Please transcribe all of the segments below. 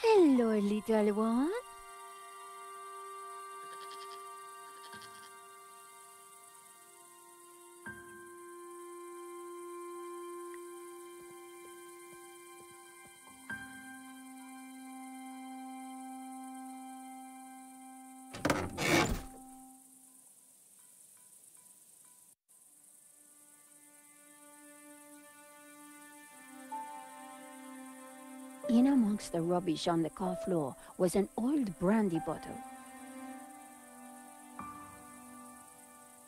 Hello, little one. In amongst the rubbish on the car floor was an old brandy bottle.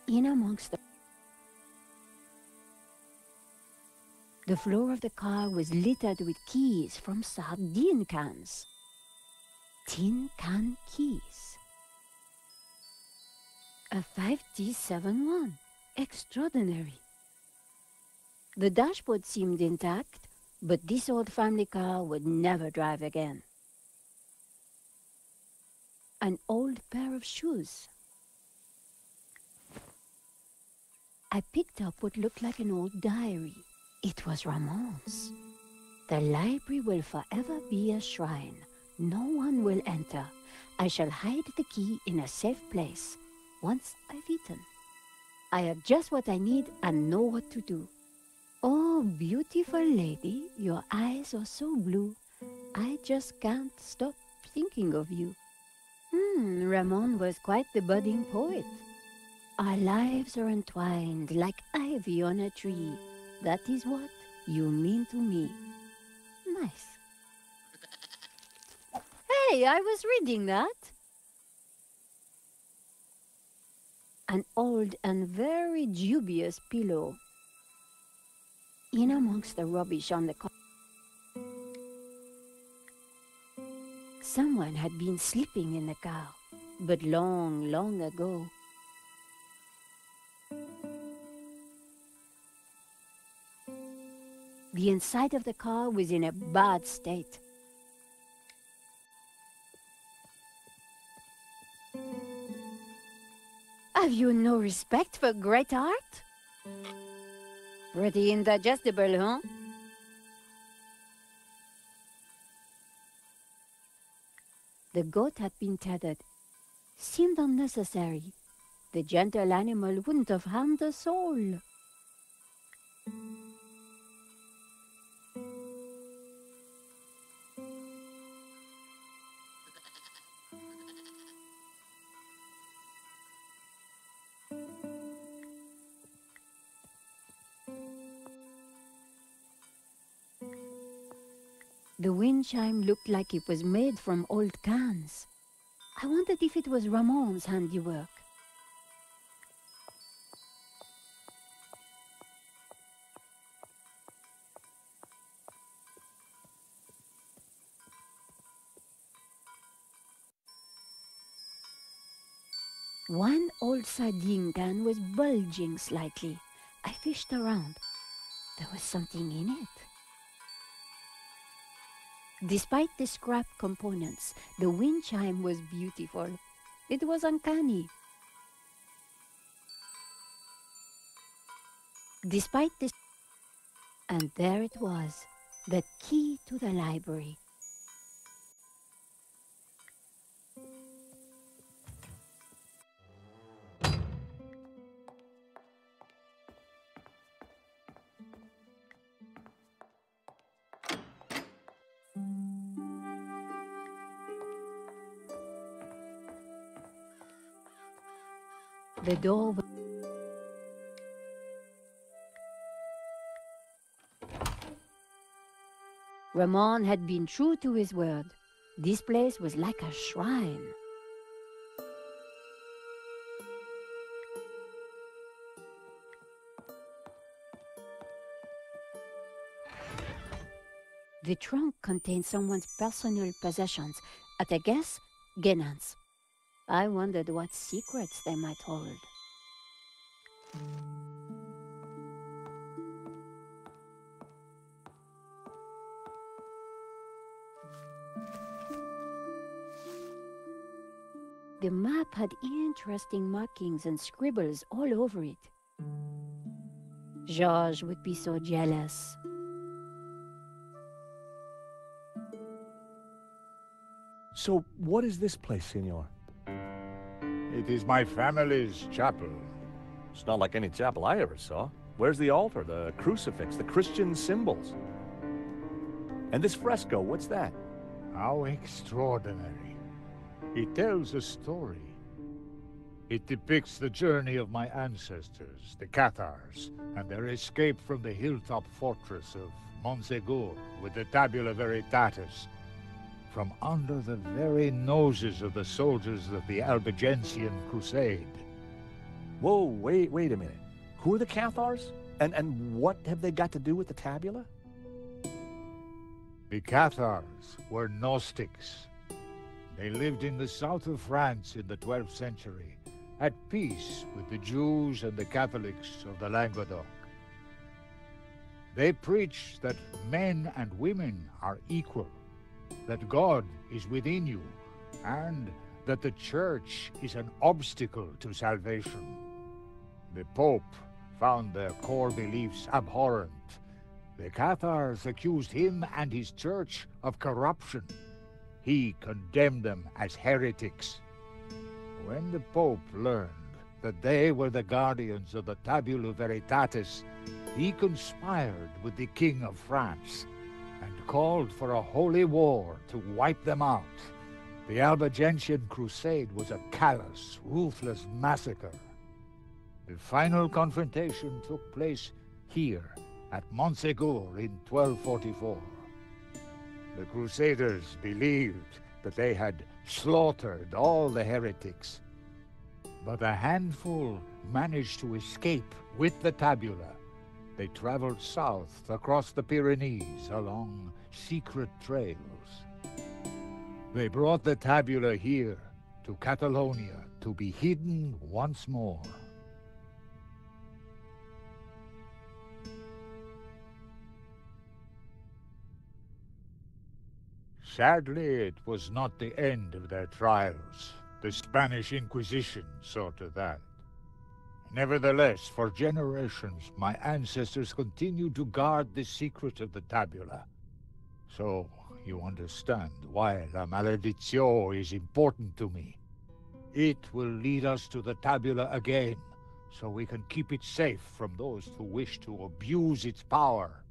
In amongst the floor of the car was littered with keys from sardine cans. Tin can keys. A 5T71. Extraordinary. The dashboard seemed intact, but this old family car would never drive again. An old pair of shoes. I picked up what looked like an old diary. It was Ramon's. The library will forever be a shrine. No one will enter. I shall hide the key in a safe place. Once I've eaten, I have just what I need and know what to do. Oh, beautiful lady, your eyes are so blue. I just can't stop thinking of you. Ramon was quite the budding poet. Our lives are entwined like ivy on a tree. That is what you mean to me. Nice. Hey, I was reading that. An old and very dubious pillow. In amongst the rubbish on the car. Someone had been sleeping in the car, but long, long ago. The inside of the car was in a bad state. Have you no respect for great art? Pretty indigestible, huh? The goat had been tethered. Seemed unnecessary. The gentle animal wouldn't have harmed a soul. The wind chime looked like it was made from old cans. I wondered if it was Ramon's handiwork. One old sardine can was bulging slightly. I fished around. There was something in it. Despite the scrap components, the wind chime was beautiful. It was uncanny. Despite this, and there it was, the key to the library. The door was Ramon had been true to his word. This place was like a shrine. The trunk contained someone's personal possessions. At a guess, Genan's. I wondered what secrets they might hold. The map had interesting markings and scribbles all over it. Georges would be so jealous. So, what is this place, Senor? It is my family's chapel. It's not like any chapel I ever saw. Where's the altar, the crucifix, the Christian symbols? And this fresco, what's that? How extraordinary. It tells a story. It depicts the journey of my ancestors, the Cathars, and their escape from the hilltop fortress of Montsegur with the Tabula Veritatis, from under the very noses of the soldiers of the Albigensian Crusade. Whoa, wait a minute. Who are the Cathars? And what have they got to do with the tabula? The Cathars were Gnostics. They lived in the south of France in the 12th century, at peace with the Jews and the Catholics of the Languedoc. They preached that men and women are equal, that God is within you, and that the Church is an obstacle to salvation. The Pope found their core beliefs abhorrent. The Cathars accused him and his Church of corruption. He condemned them as heretics. When the Pope learned that they were the guardians of the Tabula Veritatis, he conspired with the King of France and called for a holy war to wipe them out. The Albigensian Crusade was a callous, ruthless massacre. The final confrontation took place here, at Montsegur in 1244. The Crusaders believed that they had slaughtered all the heretics, but a handful managed to escape with the tabula. They traveled south across the Pyrenees along secret trails. They brought the tabula here to Catalonia to be hidden once more. Sadly, it was not the end of their trials. The Spanish Inquisition saw to that. Nevertheless, for generations, my ancestors continued to guard the secret of the tabula. So, you understand why La Maledizione is important to me. It will lead us to the tabula again, so we can keep it safe from those who wish to abuse its power.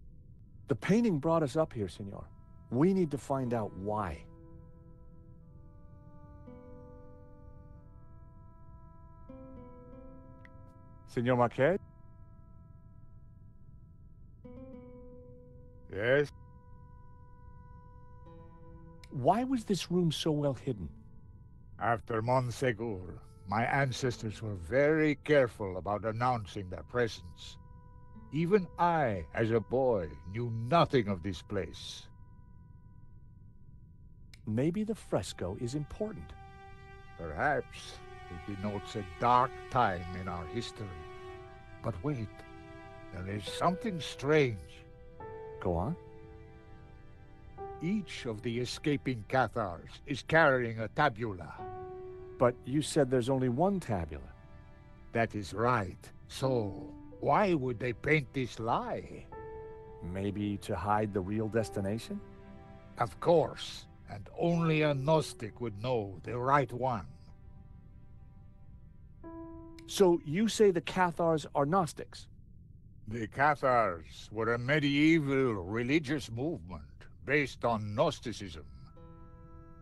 The painting brought us up here, Senor. We need to find out why. Senor Marquez? Yes? Why was this room so well hidden? After Montsegur, my ancestors were very careful about announcing their presence. Even I, as a boy, knew nothing of this place. Maybe the fresco is important. Perhaps it denotes a dark time in our history. But wait, there is something strange. Go on. Each of the escaping Cathars is carrying a tabula. But you said there's only one tabula. That is right. So, why would they paint this lie? Maybe to hide the real destination? Of course. And only a Gnostic would know the right one. So you say the Cathars are Gnostics? The Cathars were a medieval religious movement based on Gnosticism.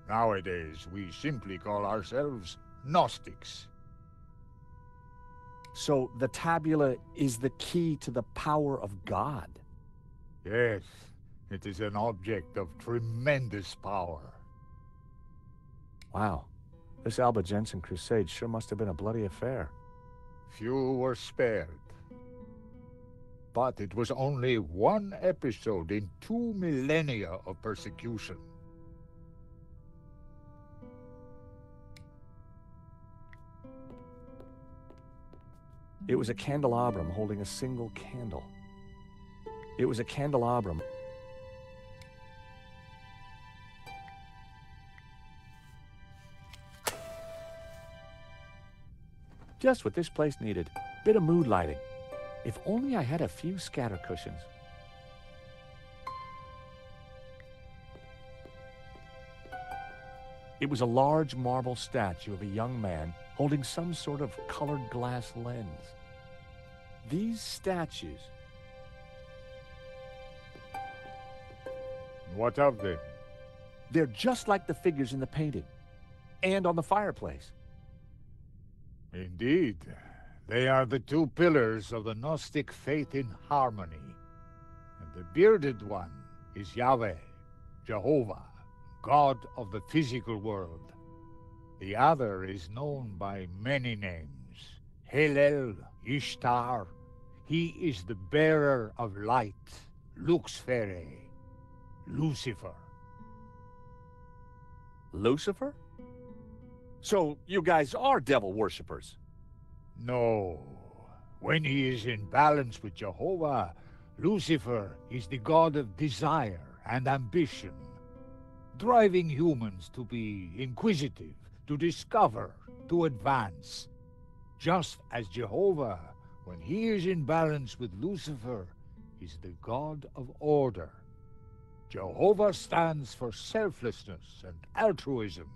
Nowadays, we simply call ourselves Gnostics. So the tabula is the key to the power of God? Yes. It is an object of tremendous power. Wow. This Albigensian crusade sure must have been a bloody affair. Few were spared. But it was only one episode in 2 millennia of persecution. It was a candelabrum holding a single candle. It was a candelabrum. Just what this place needed. Bit of mood lighting. If only I had a few scatter cushions. It was a large marble statue of a young man holding some sort of colored glass lens. These statues... What of them? They're just like the figures in the painting, and on the fireplace. Indeed. They are the two pillars of the Gnostic faith in harmony. And the bearded one is Yahweh, Jehovah, God of the physical world. The other is known by many names. Helel, Ishtar. He is the bearer of light, Luxfere, Lucifer. Lucifer? So you guys are devil worshippers? No. When he is in balance with Jehovah, Lucifer is the god of desire and ambition, driving humans to be inquisitive, to discover, to advance. Just as Jehovah, when he is in balance with Lucifer, is the god of order. Jehovah stands for selflessness and altruism.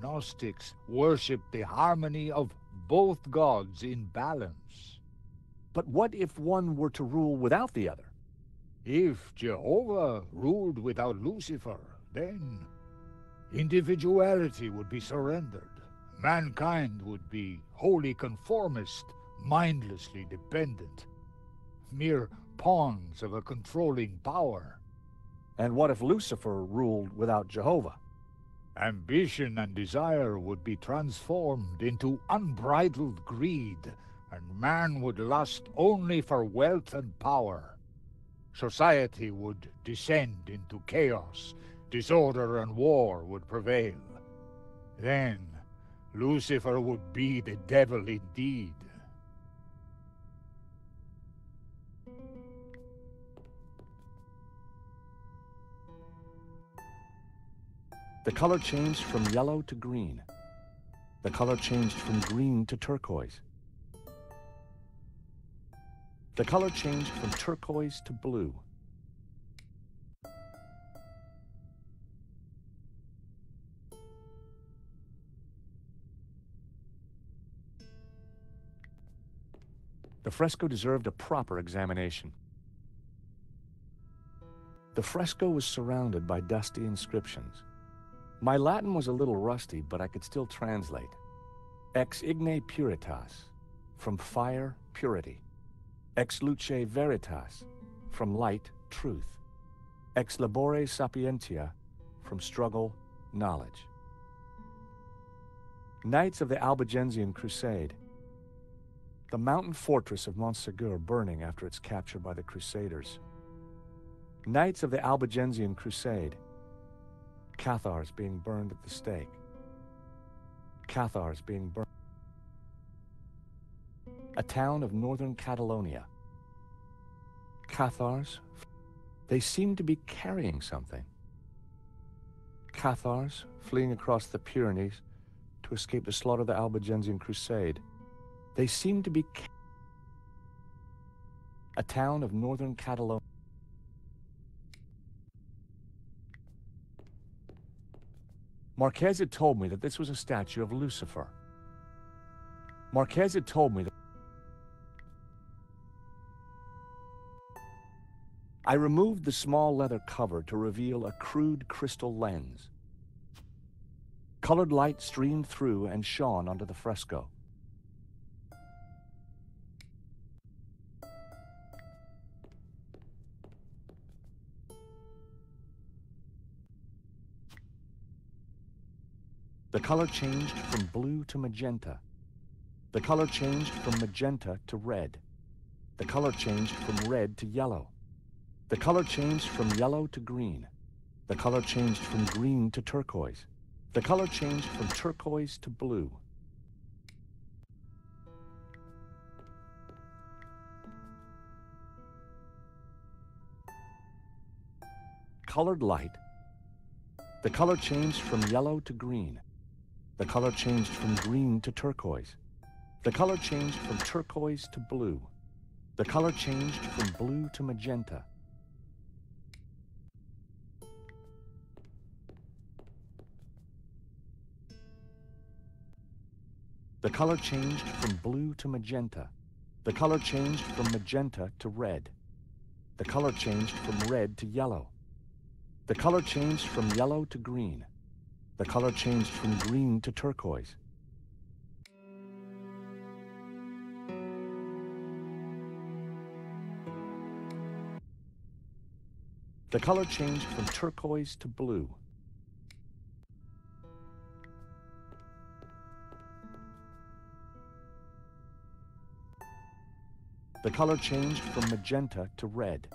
Gnostics worship the harmony of both gods in balance. But what if one were to rule without the other? If Jehovah ruled without Lucifer, then individuality would be surrendered. Mankind would be wholly conformist, mindlessly dependent, mere pawns of a controlling power. And what if Lucifer ruled without Jehovah? Ambition and desire would be transformed into unbridled greed, and man would lust only for wealth and power. Society would descend into chaos, disorder and war would prevail. Then, Lucifer would be the devil indeed. The color changed from yellow to green. The color changed from green to turquoise. The color changed from turquoise to blue. The fresco deserved a proper examination. The fresco was surrounded by dusty inscriptions. My Latin was a little rusty, but I could still translate. Ex igne puritas, from fire, purity. Ex luce veritas, from light, truth. Ex labore sapientia, from struggle, knowledge. Knights of the Albigensian Crusade. The mountain fortress of Montsegur burning after its capture by the Crusaders. Knights of the Albigensian Crusade. Cathars being burned at the stake. Cathars being burned. A town of northern Catalonia. Cathars, they seem to be carrying something. Cathars fleeing across the Pyrenees to escape the slaughter of the Albigensian Crusade. They seem to be a town of northern Catalonia. Marquez had told me that this was a statue of Lucifer. Marquez had told me that... I removed the small leather cover to reveal a crude crystal lens. Colored light streamed through and shone onto the fresco. The color changed from blue to magenta. The color changed from magenta to red. The color changed from red to yellow. The color changed from yellow to green. The color changed from green to turquoise. The color changed from turquoise to blue. Colored light. The color changed from yellow to green. The color changed from green to turquoise. The color changed from turquoise to blue. The color changed from blue to magenta. The color changed from blue to magenta. The color changed from magenta to red. The color changed from red to yellow. The color changed from yellow to green. The color changed from green to turquoise. The color changed from turquoise to blue. The color changed from magenta to red.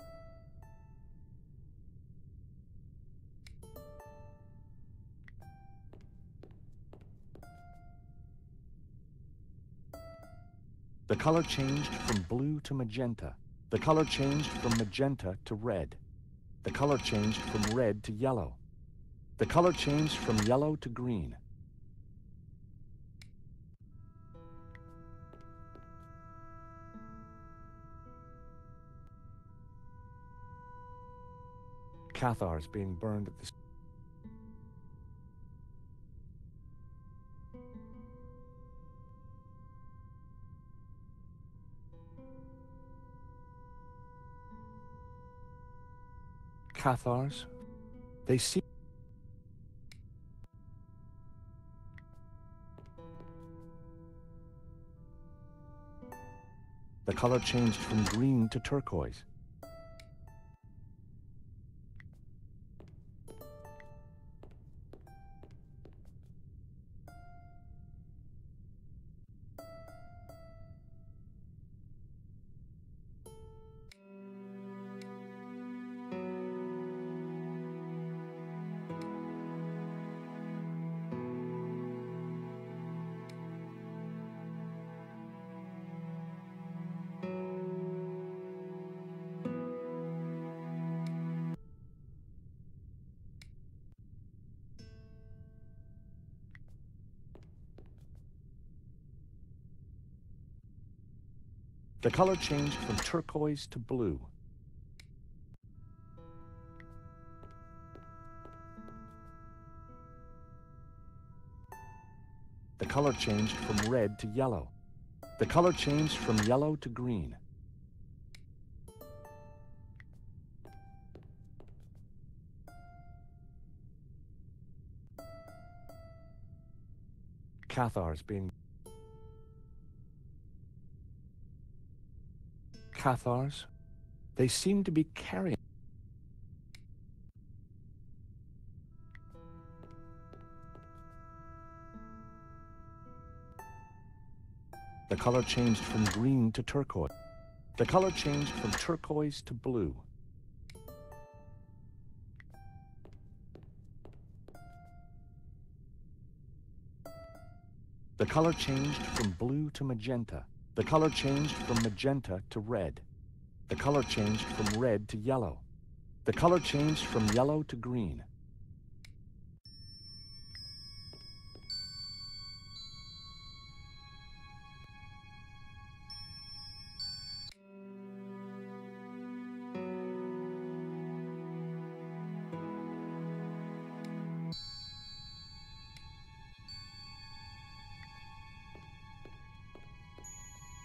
The color changed from blue to magenta. The color changed from magenta to red. The color changed from red to yellow. The color changed from yellow to green. Cathars being burned at the... Cathars, they see... The color changed from green to turquoise. The color changed from turquoise to blue. The color changed from red to yellow. The color changed from yellow to green. Cathars being... Cathars, they seem to be carrying... The color changed from green to turquoise. The color changed from turquoise to blue. The color changed from blue to magenta. The color changed from magenta to red. The color changed from red to yellow. The color changed from yellow to green.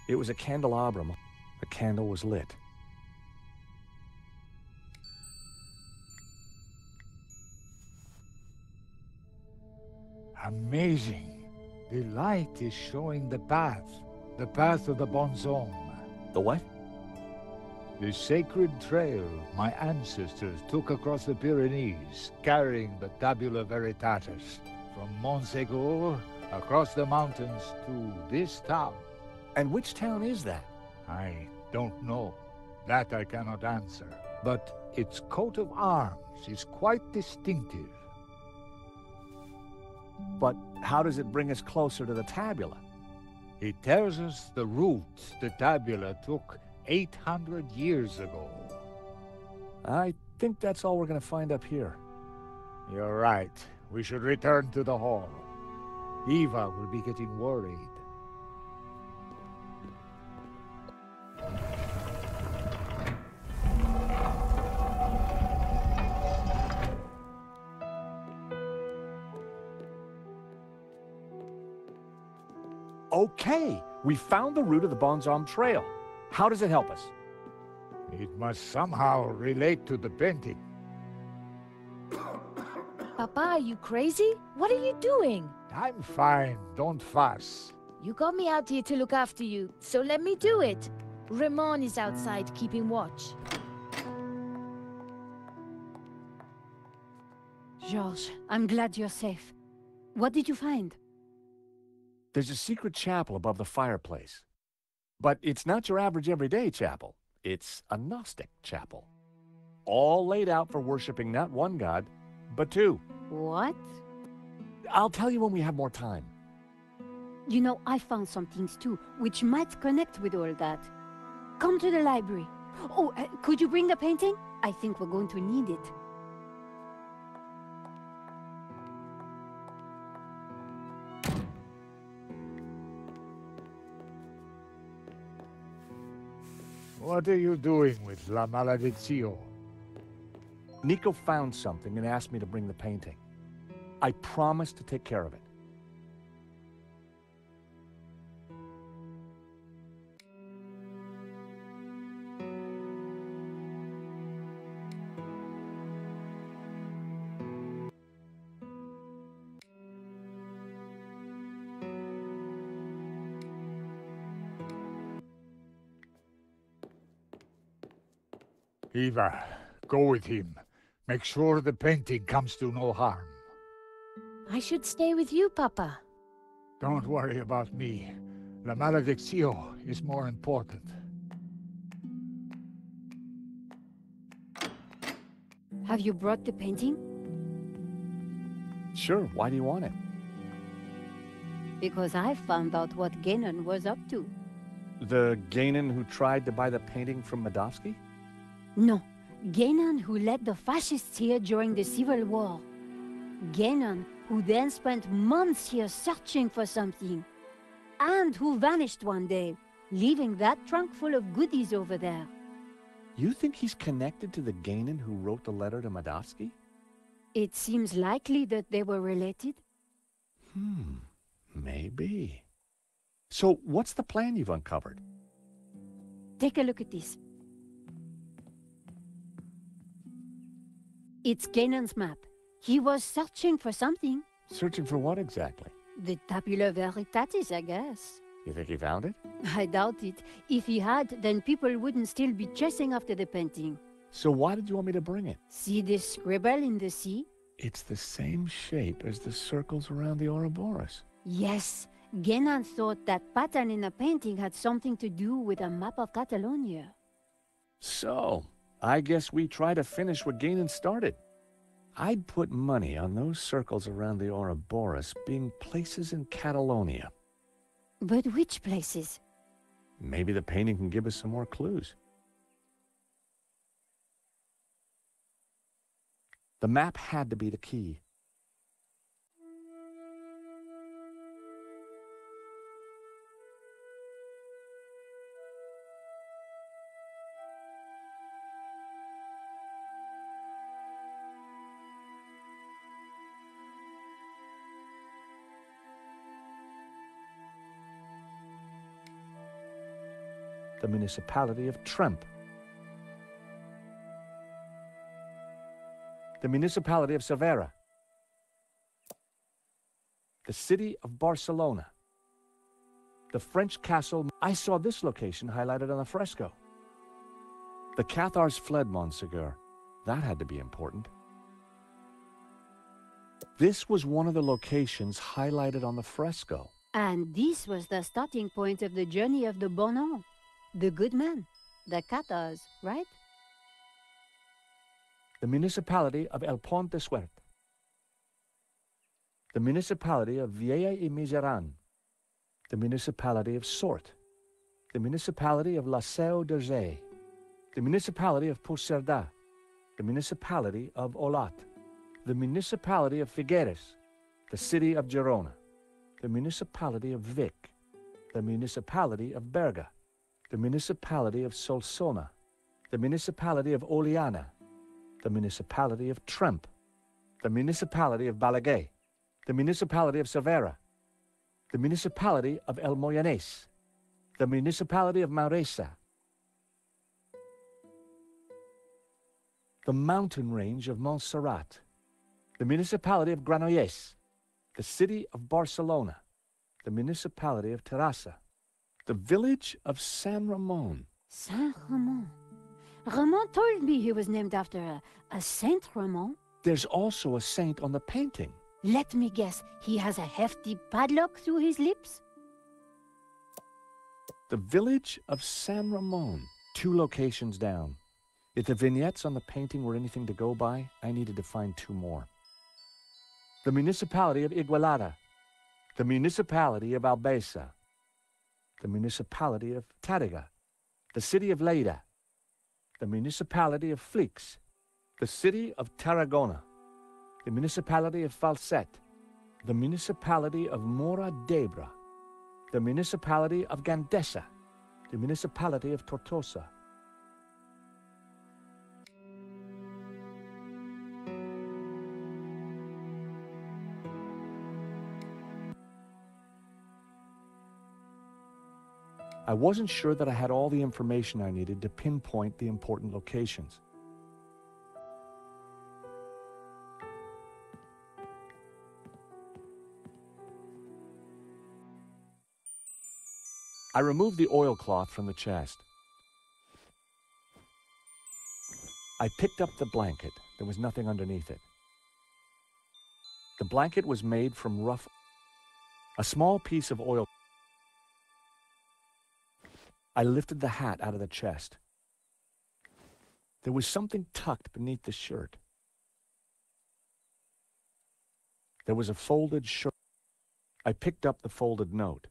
It was a candelabrum. The candle was lit. Amazing. The light is showing the path of the Bonzon. The what? The sacred trail my ancestors took across the Pyrenees, carrying the Tabula Veritatis, from Montségur across the mountains to this town. And which town is that? I don't know. That I cannot answer. But its coat of arms is quite distinctive. But how does it bring us closer to the tabula? It tells us the route the tabula took 800 years ago. I think that's all we're going to find up here. You're right. We should return to the hall. Eva will be getting worried. Okay, we found the route of the Bonzom Trail. How does it help us? It must somehow relate to the painting. Papa, are you crazy? What are you doing? I'm fine, don't fuss. You got me out here to look after you, so let me do it. Ramon is outside keeping watch. Georges, I'm glad you're safe. What did you find? There's a secret chapel above the fireplace. But it's not your average everyday chapel. It's a Gnostic chapel. All laid out for worshiping not one god, but two. What? I'll tell you when we have more time. You know, I found some things too, which might connect with all that. Come to the library. Oh, could you bring the painting? I think we're going to need it. What are you doing with La Maledizio? Nico found something and asked me to bring the painting. I promised to take care of it. Eva, go with him. Make sure the painting comes to no harm. I should stay with you, Papa. Don't worry about me. La Malediccio is more important. Have you brought the painting? Sure, why do you want it? Because I found out what Genon was up to. The Gainan who tried to buy the painting from Medovsky? No, Genon who led the fascists here during the Civil War. Genon who then spent months here searching for something. And who vanished one day, leaving that trunk full of goodies over there. You think he's connected to the Gainan who wrote the letter to Medovsky? It seems likely that they were related. Maybe. So what's the plan you've uncovered? Take a look at this. It's Ganon's map. He was searching for something. Searching for what exactly? The Tabula Veritatis, I guess. You think he found it? I doubt it. If he had, then people wouldn't still be chasing after the painting. So why did you want me to bring it? See this scribble in the sea? It's the same shape as the circles around the Ouroboros. Yes. Genon thought that pattern in the painting had something to do with a map of Catalonia. So, I guess we try to finish what Gainan started. I'd put money on those circles around the Ouroboros being places in Catalonia. But which places? Maybe the painting can give us some more clues. The map had to be the key. The municipality of Tremp. The municipality of Cervera. The city of Barcelona. The French castle. I saw this location highlighted on the fresco. The Cathars fled Montsegur. That had to be important. This was one of the locations highlighted on the fresco. And this was the starting point of the journey of the Bonan. The good man, the Cathars, right? The municipality of El Pont de Suert. The municipality of Vieja y Miseran. The municipality of Sort. The municipality of La Seu d'Urgell. The municipality of Puigcerdà. The municipality of Olat. The municipality of Figueres. The city of Girona. The municipality of Vic. The municipality of Berga. The municipality of Solsona, the municipality of Oliana, the municipality of Tremp, the municipality of Balaguer, the municipality of Cervera, the municipality of El Moyanes, the municipality of Mauresa, the mountain range of Montserrat, the municipality of Granollers, the city of Barcelona, the municipality of Terrassa, the village of San Ramon. Saint Ramon. Ramon told me he was named after a Saint Ramon. There's also a saint on the painting. Let me guess, he has a hefty padlock through his lips? The village of San Ramon, 2 locations down. If the vignettes on the painting were anything to go by, I needed to find 2 more. The municipality of Igualada, the municipality of Albesa, the municipality of Tárrega, the city of Lleida, the municipality of Flix, the city of Tarragona, the municipality of Falset, the municipality of Mora d'Ebre, the municipality of Gandesa, the municipality of Tortosa. I wasn't sure that I had all the information I needed to pinpoint the important locations. I removed the oilcloth from the chest. I picked up the blanket. There was nothing underneath it. The blanket was made from rough, a small piece of oil. I lifted the hat out of the chest. There was something tucked beneath the shirt. There was a folded shirt. I picked up the folded note.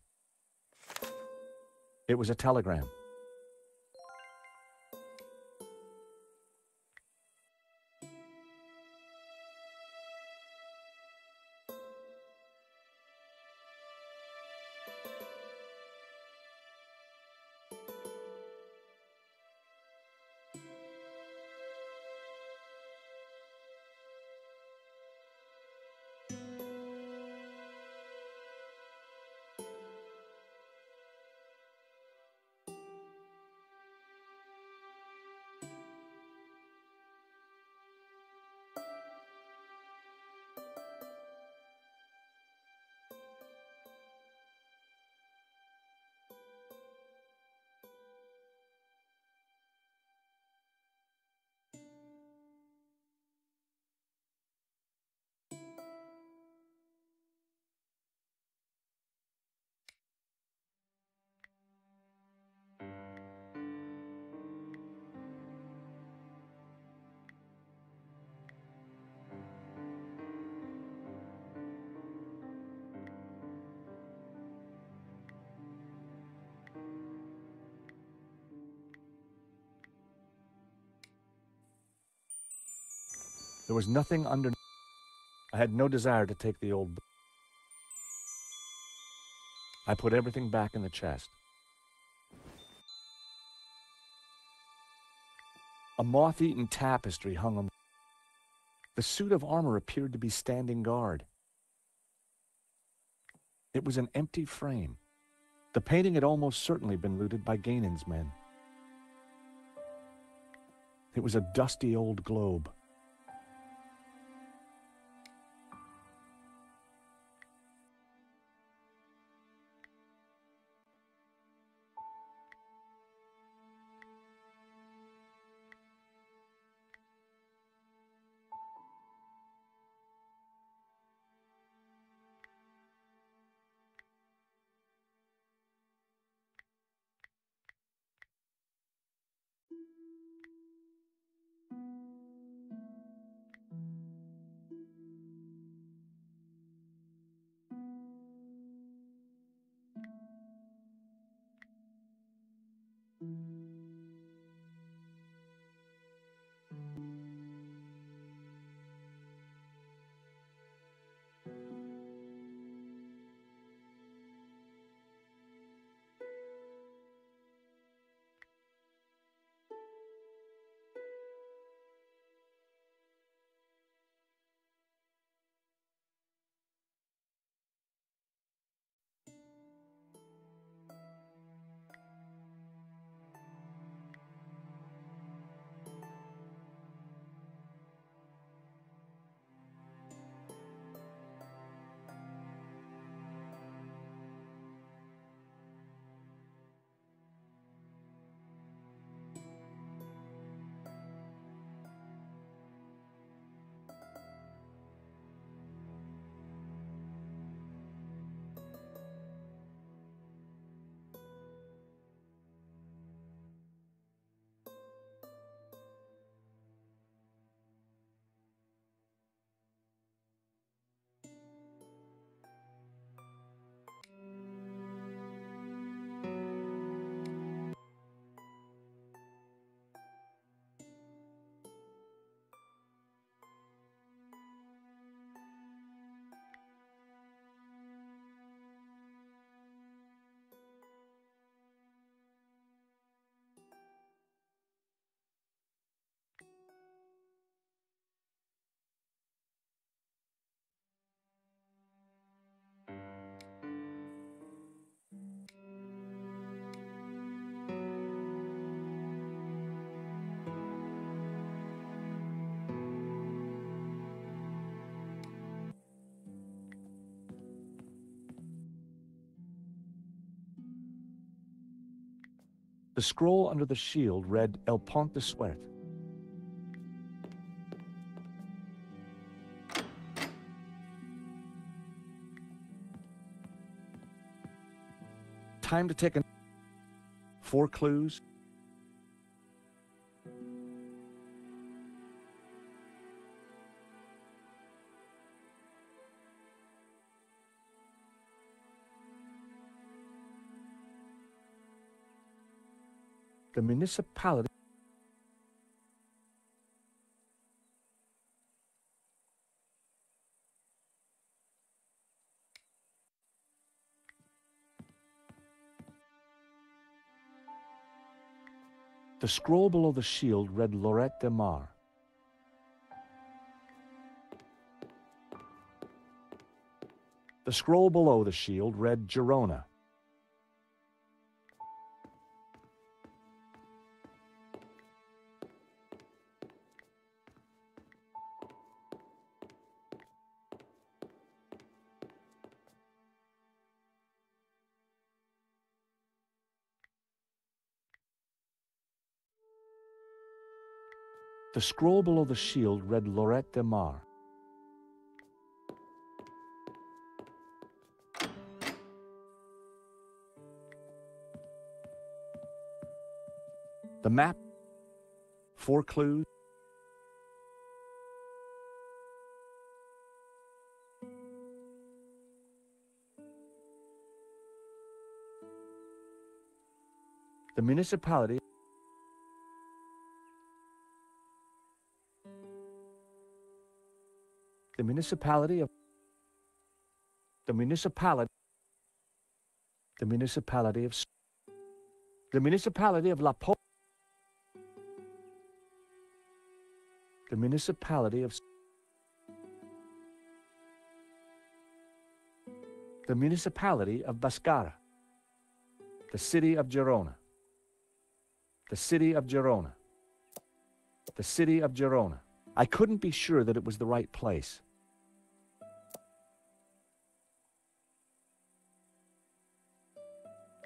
It was a telegram. There was nothing under. I had no desire to take the old book. I put everything back in the chest. A moth-eaten tapestry hung on. The suit of armor appeared to be standing guard. It was an empty frame. The painting had almost certainly been looted by Gainan's men. It was a dusty old globe. The scroll under the shield read El Pont de Suerte. Time to take 4 clues. The municipality. The scroll below the shield read Lorette de Mar. The scroll below the shield read Girona. The scroll below the shield read Lorette de Mar. The map, 4 clues. The municipality. The municipality of the municipality the municipality of the municipality of La Po the municipality of the municipality of Bascara, the city of Girona, the city of Girona, the city of Girona. I couldn't be sure that it was the right place.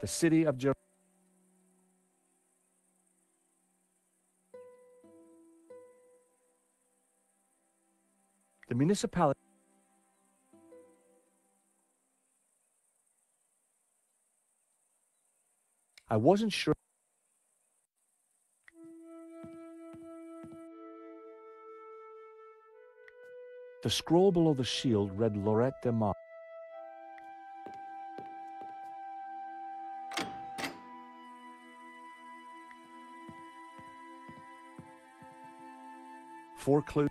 The city of Girona. The municipality. I wasn't sure. The scroll below the shield read Lorette de Mar. Four clues.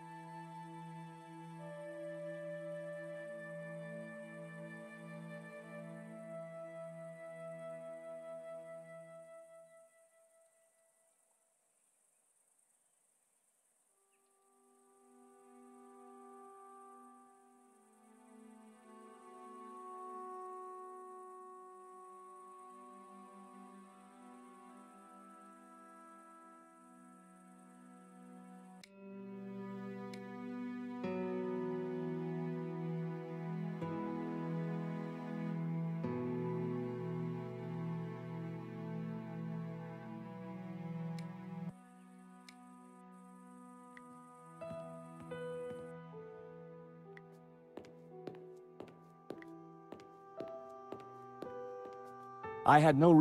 I had no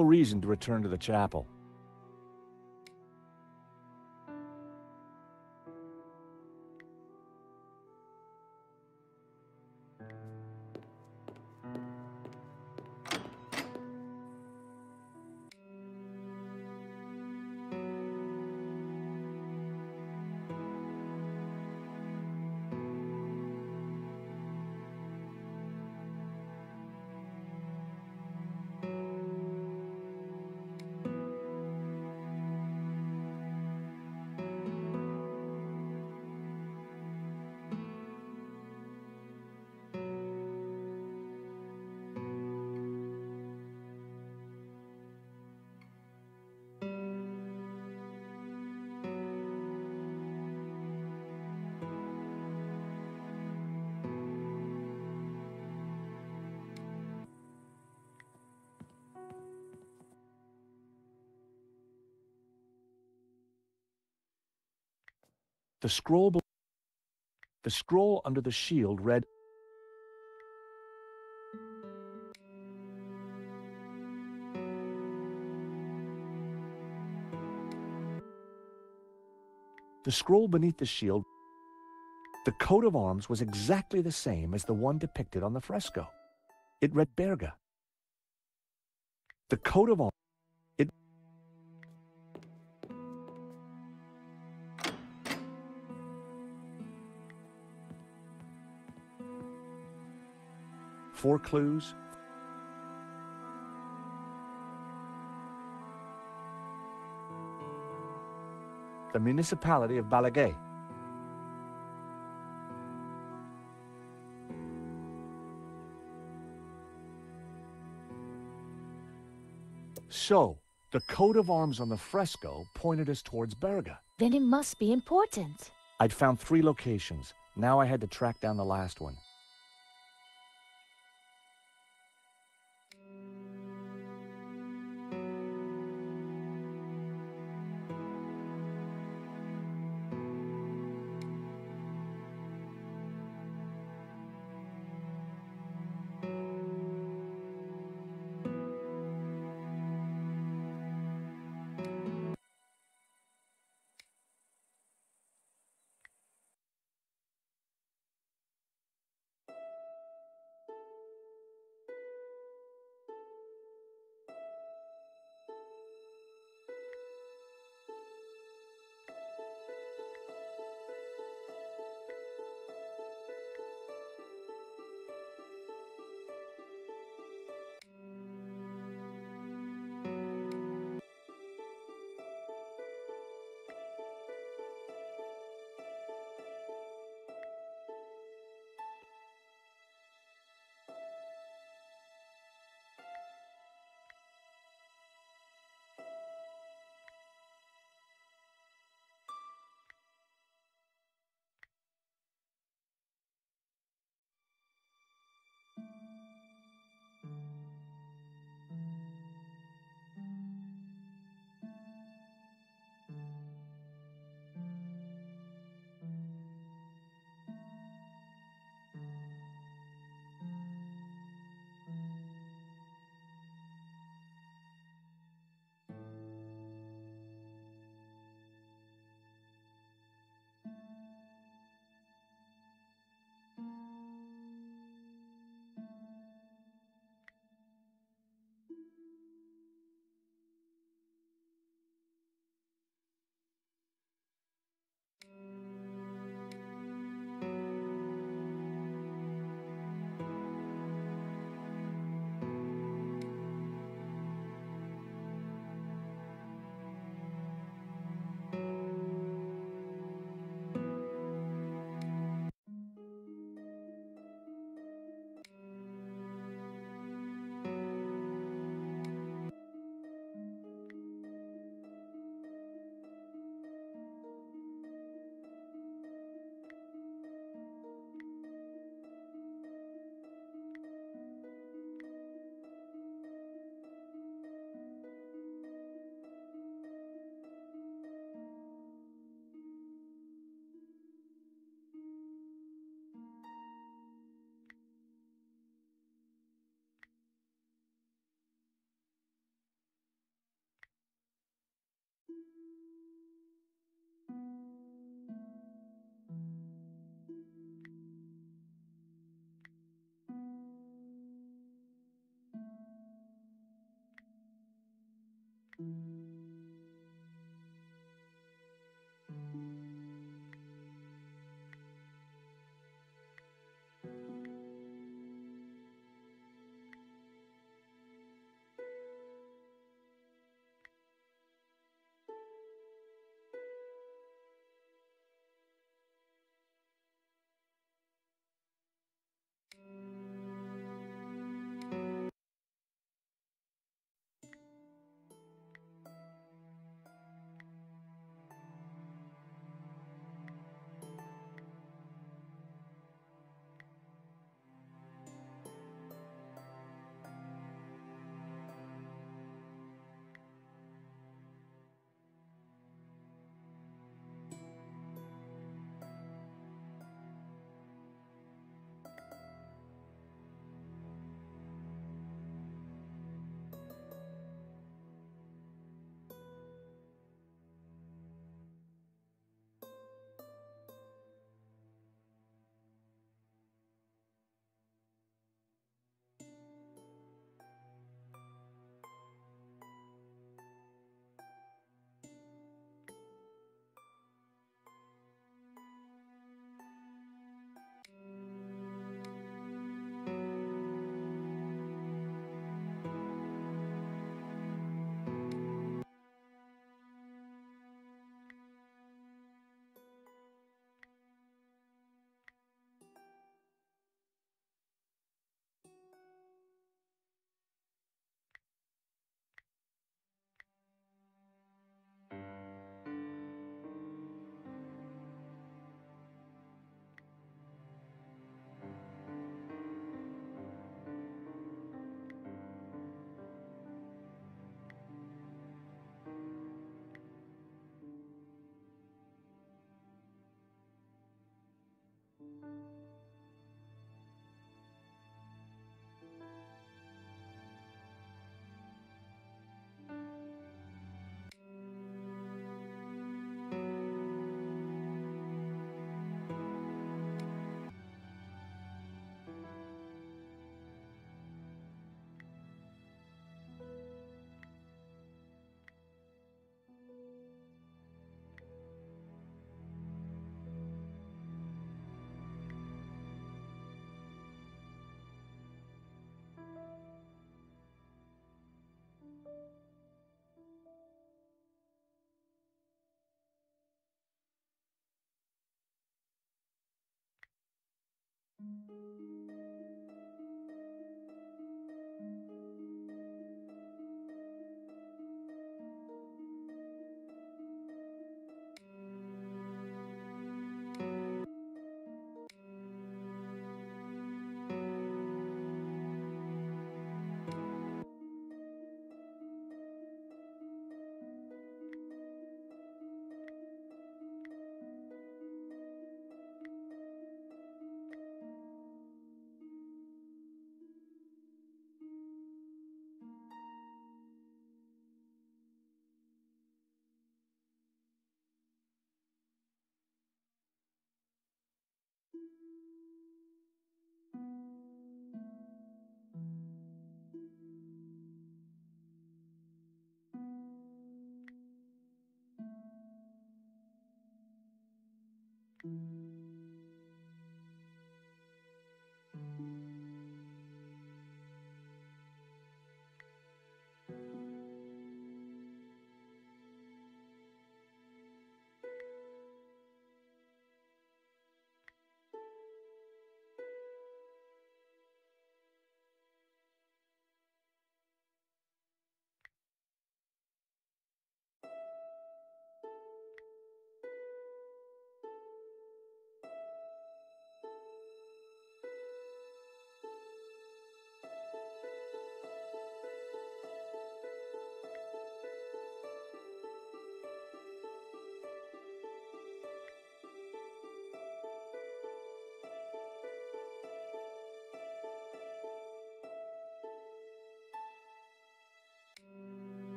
reason to return to the chapel. The scroll under the shield read, the scroll beneath the shield, the coat of arms was exactly the same as the one depicted on the fresco. It read Berga. The coat of arms. Four clues. The municipality of Balaguer. So, the coat of arms on the fresco pointed us towards Berga. Then it must be important. I'd found 3 locations. Now I had to track down the last one.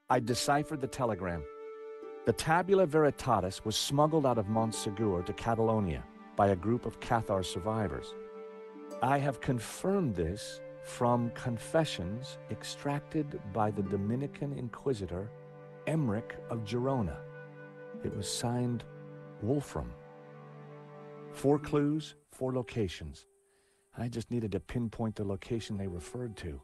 I deciphered the telegram. The Tabula Veritatis was smuggled out of Montsegur to Catalonia by a group of Cathar survivors. I have confirmed this from confessions extracted by the Dominican Inquisitor Emmerich of Girona. It was signed Wolfram. 4 clues, 4 locations. I just needed to pinpoint the location they referred to.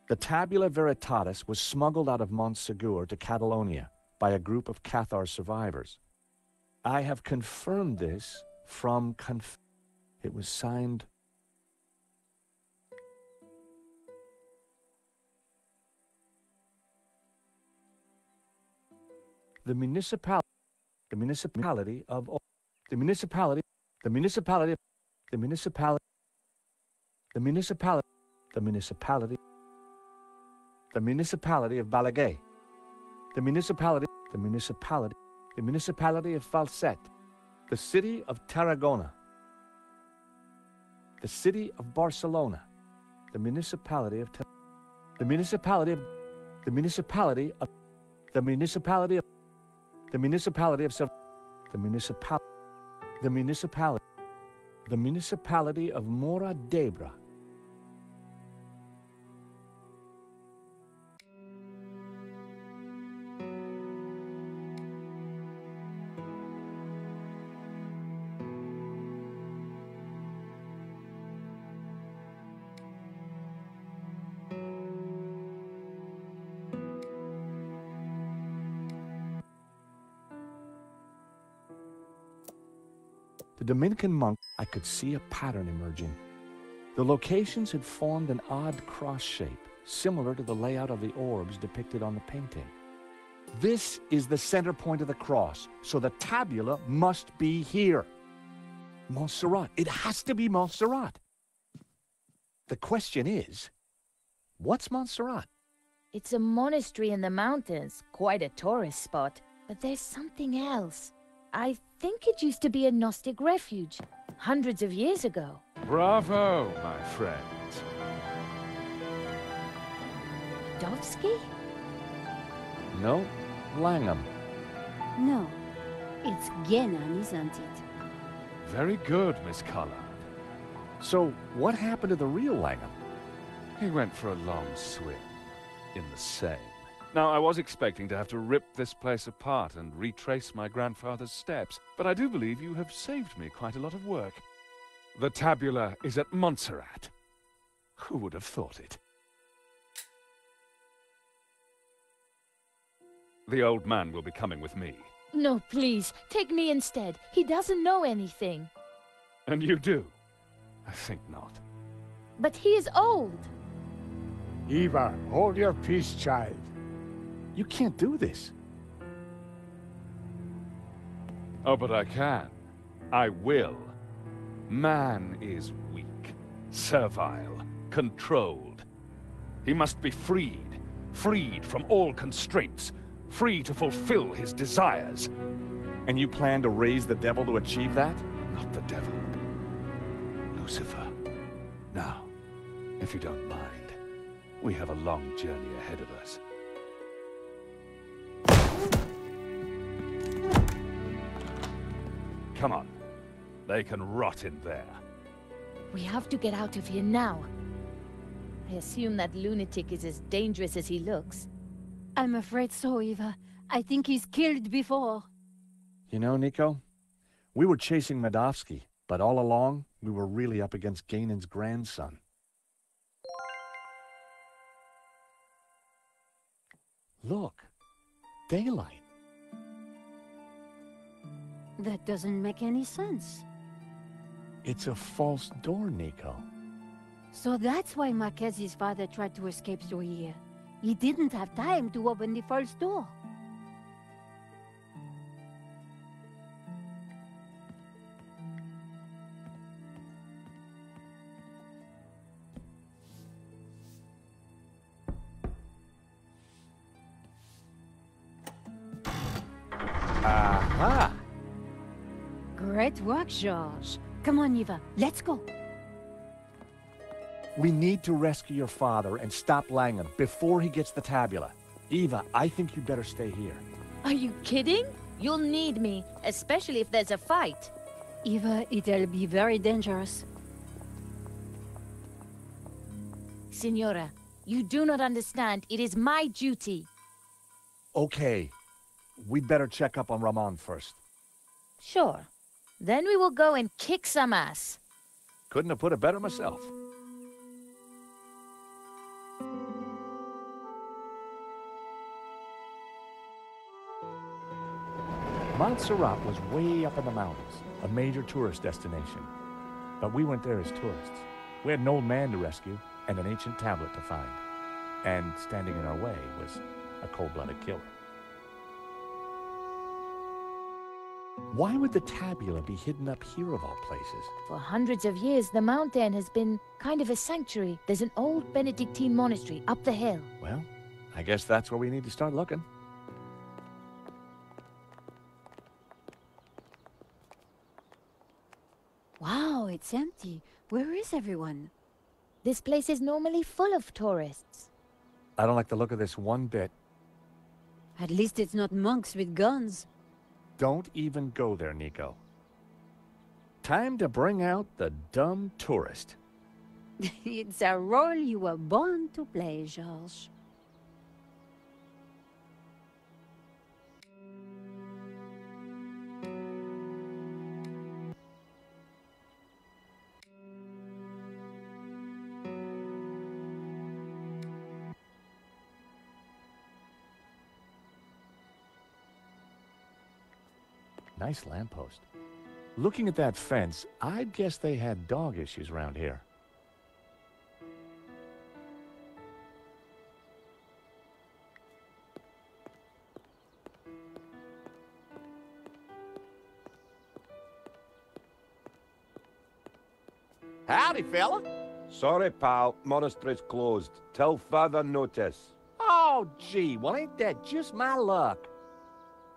The Tabula Veritatis was smuggled out of Montsegur to Catalonia by a group of Cathar survivors. I have confirmed this from it was signed the municipality of the municipality the municipality the municipality the municipality the municipality the municipality of Balaguer, the municipality of Falset, the city of Tarragona, the city of Barcelona, the municipality of the municipality of the municipality of the municipality of the municipality of the municipality the municipality the municipality of Mora d'Ebre. The Dominican monk, I could see a pattern emerging. The locations had formed an odd cross shape, similar to the layout of the orbs depicted on the painting. This is the center point of the cross, so the tabula must be here. Montserrat. It has to be Montserrat. The question is, what's Montserrat? It's a monastery in the mountains, quite a tourist spot. But there's something else. I think it used to be a Gnostic refuge, hundreds of years ago. Bravo, my friend. Dovsky? No, Langham. No, it's Genan, isn't it? Very good, Miss Collard. So, what happened to the real Langham? He went for a long swim in the Seine. Now, I was expecting to have to rip this place apart and retrace my grandfather's steps, but I do believe you have saved me quite a lot of work. The tabula is at Montserrat. Who would have thought it? The old man will be coming with me. No, please, take me instead. He doesn't know anything. And you do? I think not. But he is old. Eva, hold your peace, child. You can't do this. Oh, but I can. I will. Man is weak, servile, controlled. He must be freed, freed from all constraints, free to fulfill his desires. And you plan to raise the devil to achieve that? Not the devil. Lucifer. Now, if you don't mind, we have a long journey ahead of us. Come on. They can rot in there. We have to get out of here now. I assume that lunatic is as dangerous as he looks. I'm afraid so, Eva. I think he's killed before. You know, Nico, we were chasing Medovsky, but all along, we were really up against Ganon's grandson. Look, daylight. That doesn't make any sense. It's a false door, Nico. So that's why Marquez's father tried to escape through here. He didn't have time to open the false door. Aha! Great work, Georges. Come on, Eva, let's go. We need to rescue your father and stop Langham before he gets the tabula. Eva, I think you better stay here. Are you kidding? You'll need me, especially if there's a fight. Eva, it'll be very dangerous. Signora, you do not understand. It is my duty. Okay. We'd better check up on Ramon first. Sure. Then we will go and kick some ass. Couldn't have put it better myself. Montserrat was way up in the mountains, a major tourist destination. But we went there as tourists. We had an old man to rescue and an ancient tablet to find. And standing in our way was a cold-blooded killer. Why would the tabula be hidden up here of all places? For hundreds of years, the mountain has been kind of a sanctuary. There's an old Benedictine monastery up the hill. Well, I guess that's where we need to start looking. Wow, it's empty. Where is everyone? This place is normally full of tourists. I don't like the look of this one bit. At least it's not monks with guns. Don't even go there, Nico. Time to bring out the dumb tourist. It's a role you were born to play, Georges. Nice lamppost. Looking at that fence, I'd guess they had dog issues around here. Howdy, fella. Sorry, pal. Monastery's closed. Till further notice. Oh, gee, well, ain't that just my luck?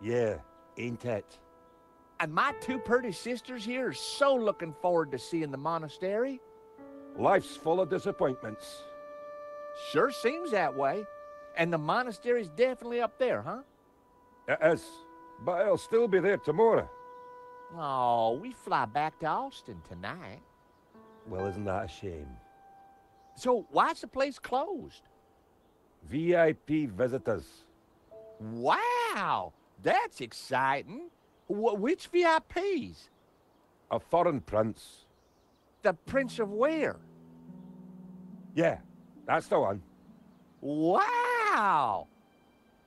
Yeah, ain't it? And my two pretty sisters here are so looking forward to seeing the monastery. Life's full of disappointments. Sure seems that way. And the monastery's definitely up there, huh? It is, but it'll still be there tomorrow. Oh, we fly back to Austin tonight. Well, isn't that a shame? So why's the place closed? VIP visitors. Wow, that's exciting. Which VIPs? A foreign prince. The Prince of where? Yeah, that's the one. Wow!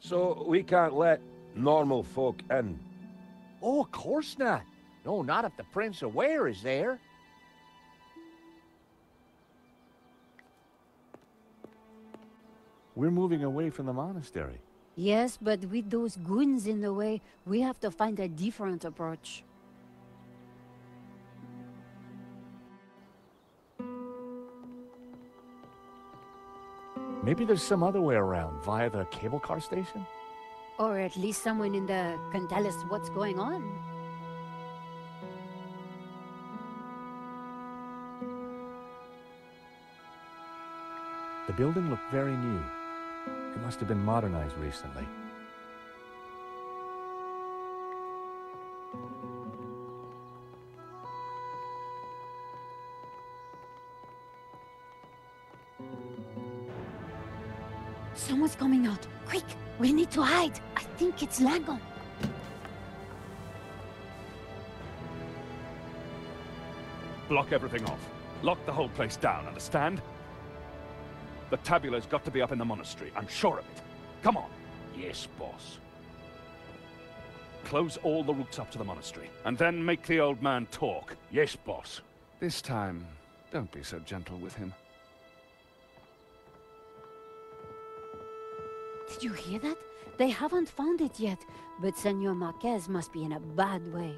So we can't let normal folk in. Oh, of course not. No, not if the Prince of where is there. We're moving away from the monastery. Yes, but with those goons in the way, we have to find a different approach. Maybe there's some other way around, via the cable car station? Or at least someone in the can tell us what's going on. The building looked very new. It must have been modernized recently. Someone's coming out. Quick, we need to hide. I think it's Langham. Block everything off. Lock the whole place down, understand? The tabula's got to be up in the monastery. I'm sure of it. Come on. Yes, boss. Close all the routes up to the monastery, and then make the old man talk. Yes, boss. This time, don't be so gentle with him. Did you hear that? They haven't found it yet, but Senor Marquez must be in a bad way.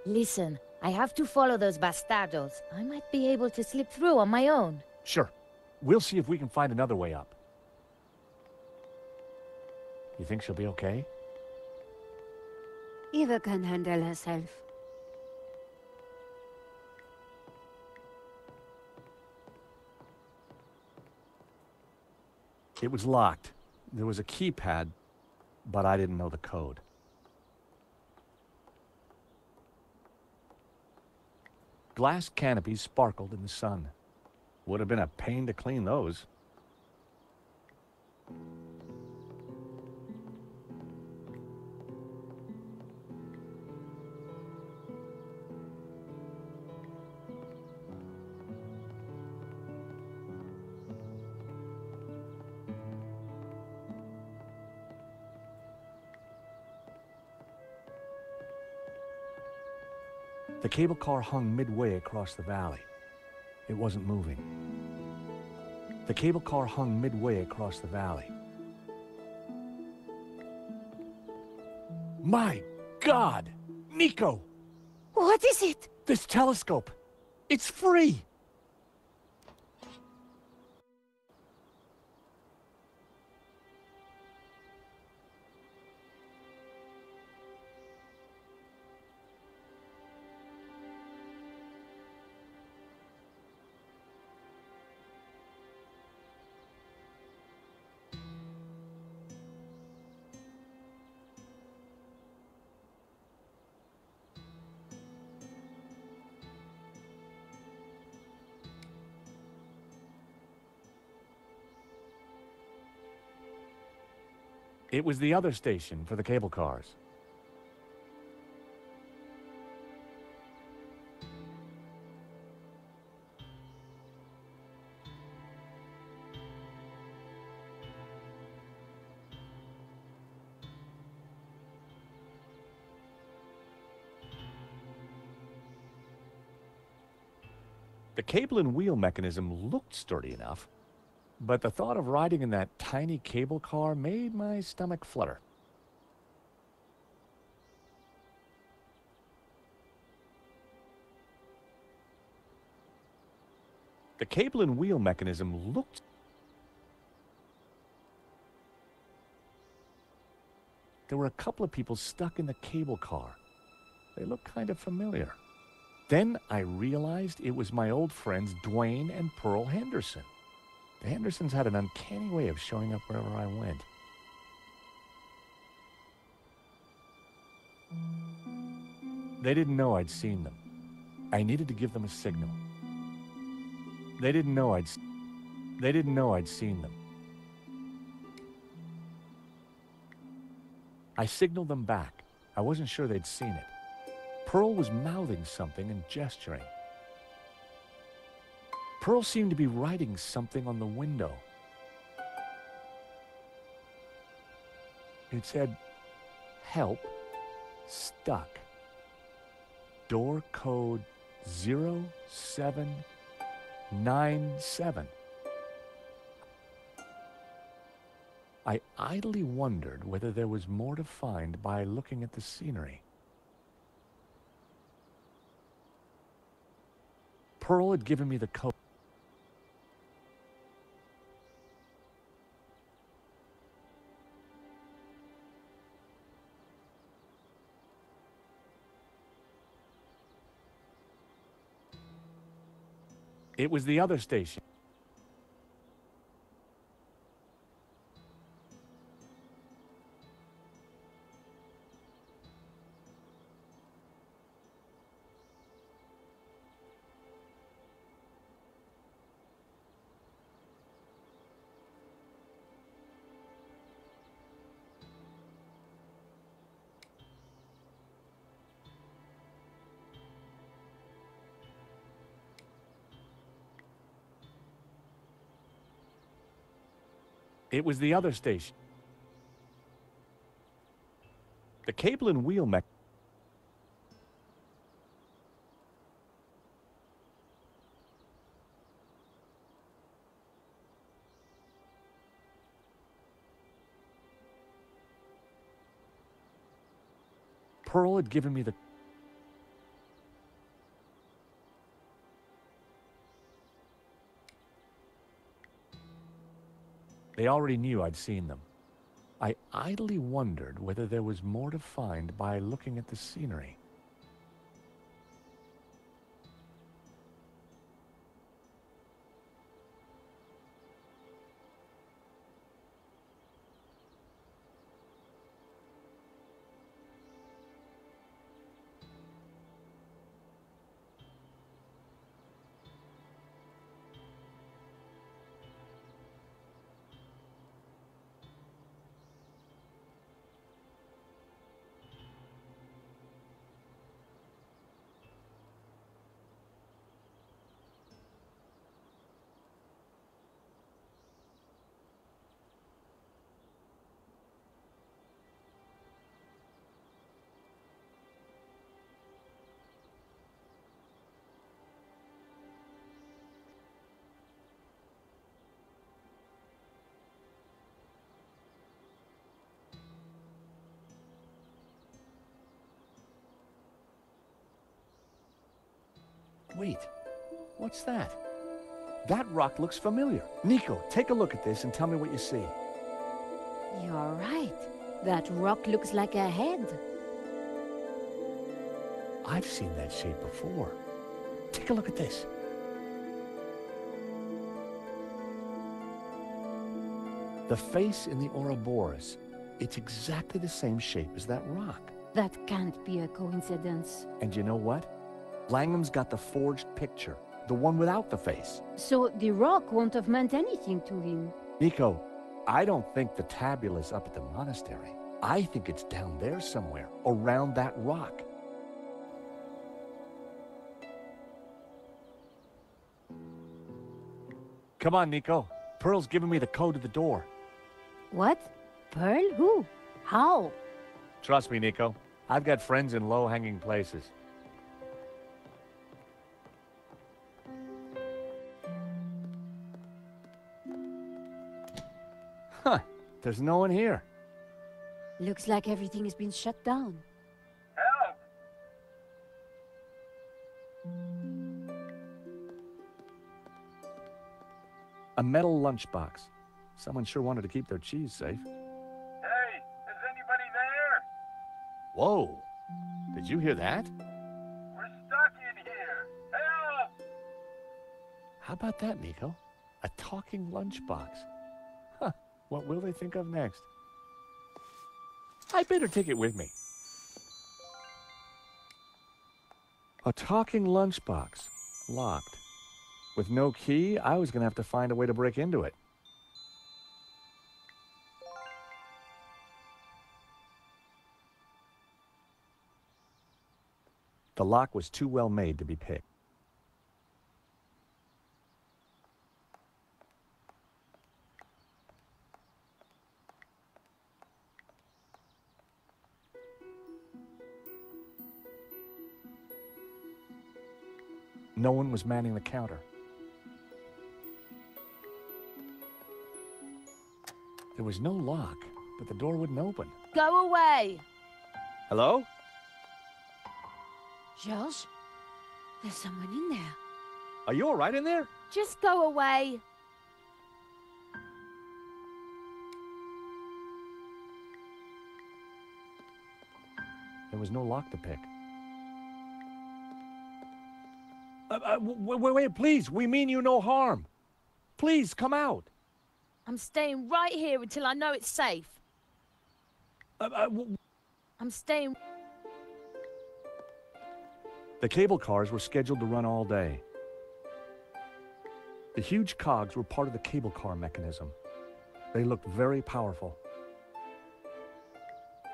Listen, I have to follow those bastardos. I might be able to slip through on my own. Sure. We'll see if we can find another way up. You think she'll be okay? Eva can handle herself. It was locked. There was a keypad, but I didn't know the code. Glass canopies sparkled in the sun. Would have been a pain to clean those. The cable car hung midway across the valley. It wasn't moving. The cable car hung midway across the valley. My God! Nico! What is it? This telescope! It's free! It was the other station for the cable cars. The cable and wheel mechanism looked sturdy enough, but the thought of riding in that tiny cable car made my stomach flutter. The cable and wheel mechanism looked... There were a couple of people stuck in the cable car. They looked kind of familiar. Then I realized it was my old friends Dwayne and Pearl Henderson. The Hendersons had an uncanny way of showing up wherever I went. They didn't know I'd seen them. I needed to give them a signal. They didn't know I'd seen them. I signaled them back. I wasn't sure they'd seen it. Pearl was mouthing something and gesturing. Pearl seemed to be writing something on the window. It said, "Help, stuck. Door code 0797. I idly wondered whether there was more to find by looking at the scenery. Pearl had given me the code. It was the other station. It was the other station. The cable and wheel mech... Pearl had given me the... They already knew I'd seen them. I idly wondered whether there was more to find by looking at the scenery. Wait, what's that? That rock looks familiar. Nico, take a look at this and tell me what you see. You're right. That rock looks like a head. I've seen that shape before. Take a look at this. The face in the Ouroboros, it's exactly the same shape as that rock. That can't be a coincidence. And you know what? Langham's got the forged picture, the one without the face. So the rock won't have meant anything to him. Nico, I don't think the tabula's up at the monastery. I think it's down there somewhere, around that rock. Come on, Nico. Pearl's giving me the code to the door. What? Pearl? Who? How? Trust me, Nico. I've got friends in low-hanging places. Huh. There's no one here. Looks like everything has been shut down. Help! A metal lunchbox. Someone sure wanted to keep their cheese safe. Hey, is anybody there? Whoa. Did you hear that? We're stuck in here. Help! How about that, Nico? A talking lunchbox. Huh. What will they think of next? I better take it with me. A talking lunchbox. Locked. With no key, I was going to have to find a way to break into it. The lock was too well made to be picked. No one was manning the counter. There was no lock, but the door wouldn't open. Go away! Hello? George? There's someone in there. Are you all right in there? Just go away! There was no lock to pick. Wait, please. We mean you no harm. Please, come out. I'm staying right here until I know it's safe. I'm staying... The cable cars were scheduled to run all day. The huge cogs were part of the cable car mechanism. They looked very powerful.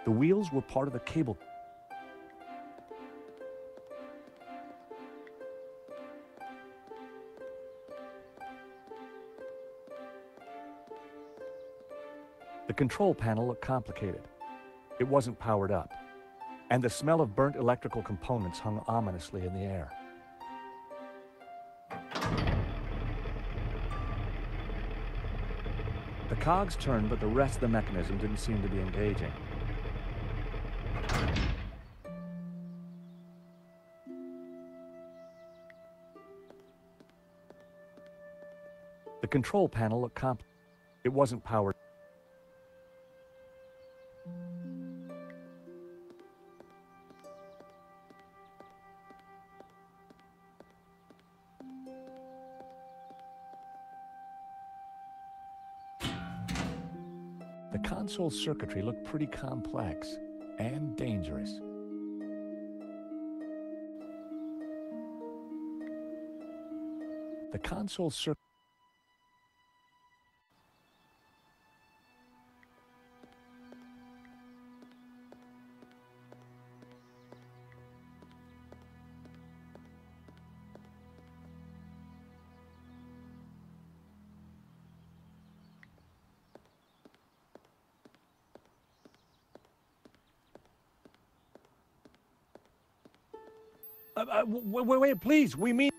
The wheels were part of the cable. The control panel looked complicated. It wasn't powered up, and the smell of burnt electrical components hung ominously in the air. The cogs turned, but the rest of the mechanism didn't seem to be engaging. The control panel looked complicated. It wasn't powered. console circuitry looked pretty complex and dangerous. The console circuit. Wait, please, we mean...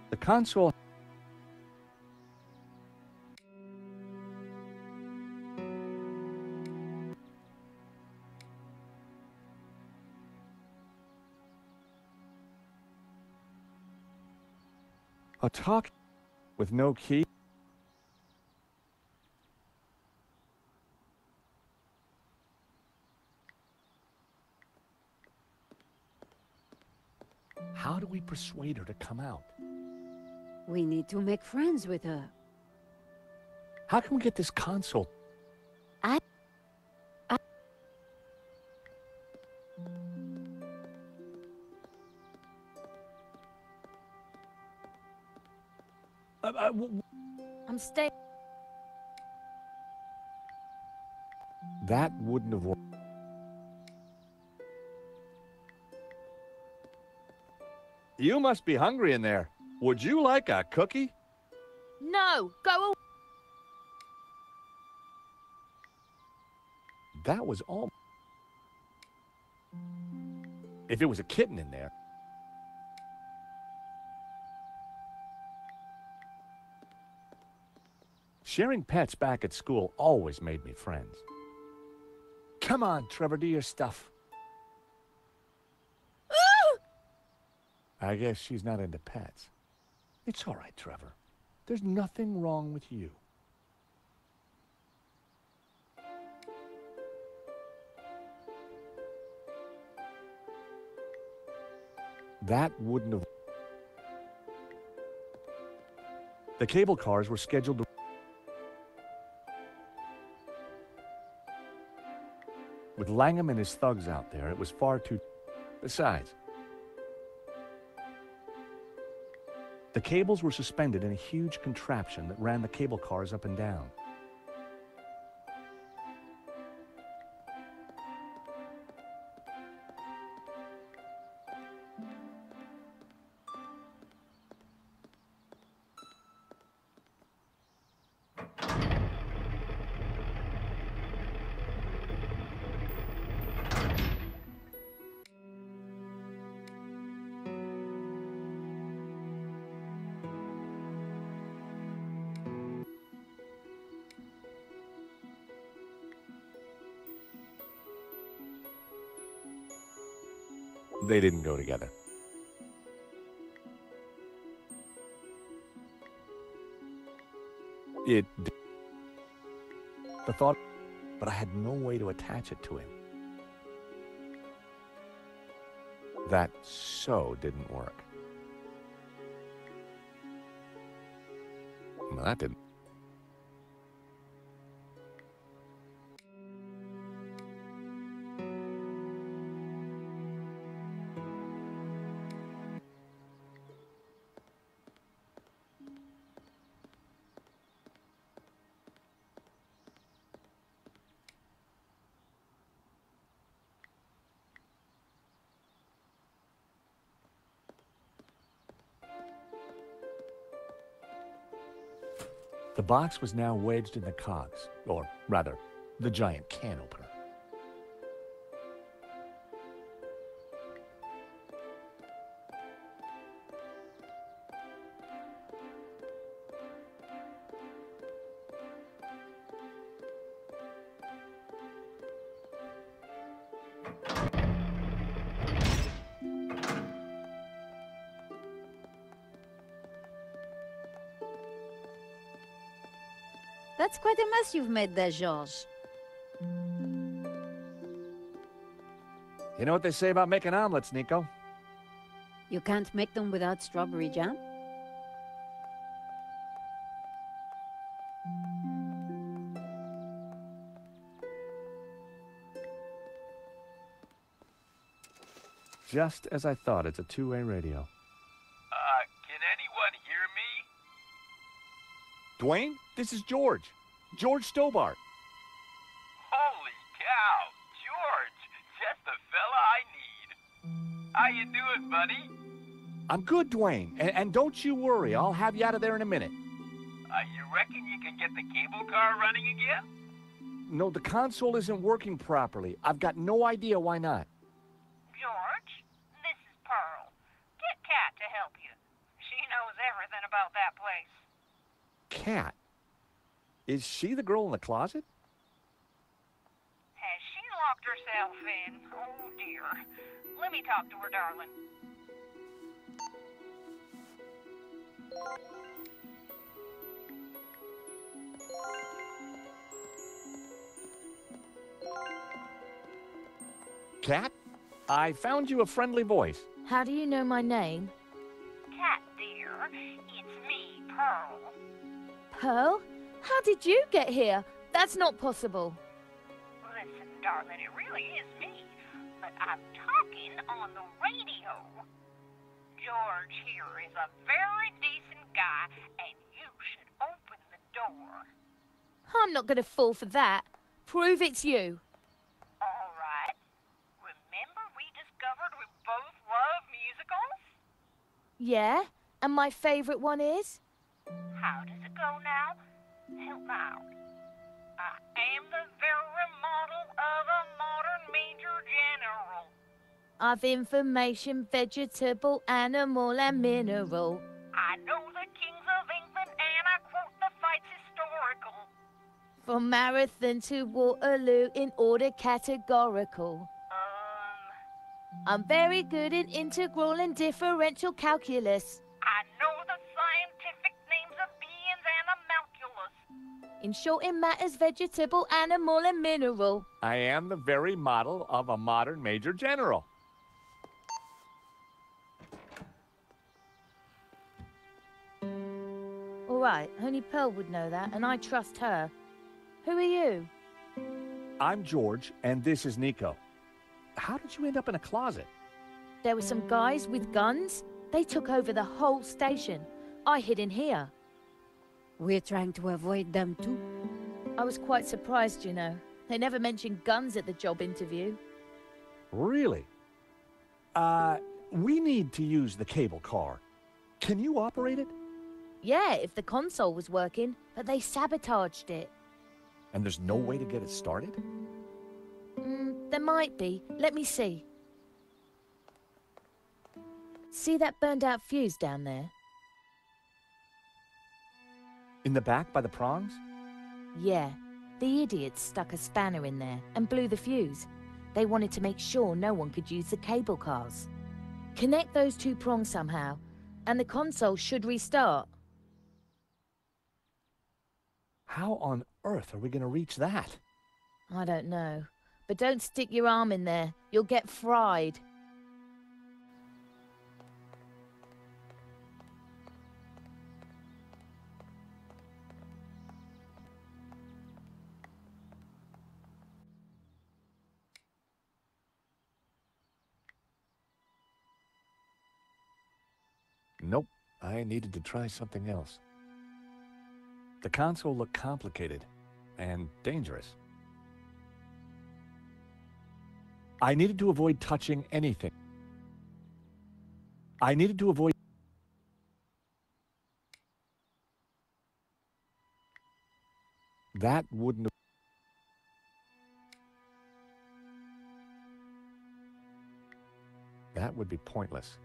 The console... A talk with no key? How do we persuade her to come out? We need to make friends with her. How can we get this console? I'm staying. That wouldn't have worked. You must be hungry in there. Would you like a cookie? No, go away. That was all. If it was a kitten in there. Sharing pets back at school always made me friends. Come on, Trevor, do your stuff. I guess she's not into pets. It's all right, Trevor. There's nothing wrong with you. That wouldn't have... The cable cars were scheduled to... With Langham and his thugs out there, it was far too... Besides, the cables were suspended in a huge contraption that ran the cable cars up and down. They didn't go together. The thought, but I had no way to attach it to him. That so didn't work. Well, that didn't. The box was now wedged in the cogs, or rather, the giant can opener. That's quite a mess you've made there, Georges. You know what they say about making omelets, Nico? You can't make them without strawberry jam? Just as I thought, it's a two-way radio. Can anyone hear me? Dwayne, this is George. George Stobart. Holy cow, George, just the fella I need. How you doing, buddy? I'm good, Dwayne. And don't you worry, I'll have you out of there in a minute. You reckon you can get the cable car running again? No, the console isn't working properly. I've got no idea why not. George, this is Pearl. Get Kat to help you. She knows everything about that place. Kat? Is she the girl in the closet? Has she locked herself in? Oh, dear. Let me talk to her, darling. Kat? I found you a friendly voice. How do you know my name? Kat, dear, it's me, Pearl. Pearl? How did you get here? That's not possible. Listen, darling, it really is me. But I'm talking on the radio. George here is a very decent guy, and you should open the door. I'm not going to fall for that. Prove it's you. All right. Remember we discovered we both love musicals? Yeah? And my favorite one is? How does it go now? Help out. I am the very model of a modern major general. Of information, vegetable, animal, and mineral. I know the kings of England and I quote the fights historical. From Marathon to Waterloo in order categorical. I'm very good in integral and differential calculus. I know the scientific names of beings and homunculus. In short, it matters vegetable, animal, and mineral. I am the very model of a modern major general. All right, only Pearl would know that, and I trust her. Who are you? I'm George, and this is Nico. How did you end up in a closet? There were some guys with guns. They took over the whole station. I hid in here. We're trying to avoid them too. I was quite surprised, you know. They never mentioned guns at the job interview. Really? We need to use the cable car. Can you operate it? Yeah, if the console was working, but they sabotaged it. And there's no way to get it started? There might be. Let me see. See that burned out fuse down there? In the back by the prongs? Yeah. The idiots stuck a spanner in there and blew the fuse. They wanted to make sure no one could use the cable cars. Connect those two prongs somehow, and the console should restart. How on earth are we going to reach that? I don't know. But don't stick your arm in there. You'll get fried. Nope, I needed to try something else. The console looked complicated and dangerous. I needed to avoid touching anything. I needed to avoid... That wouldn't have... That would be pointless.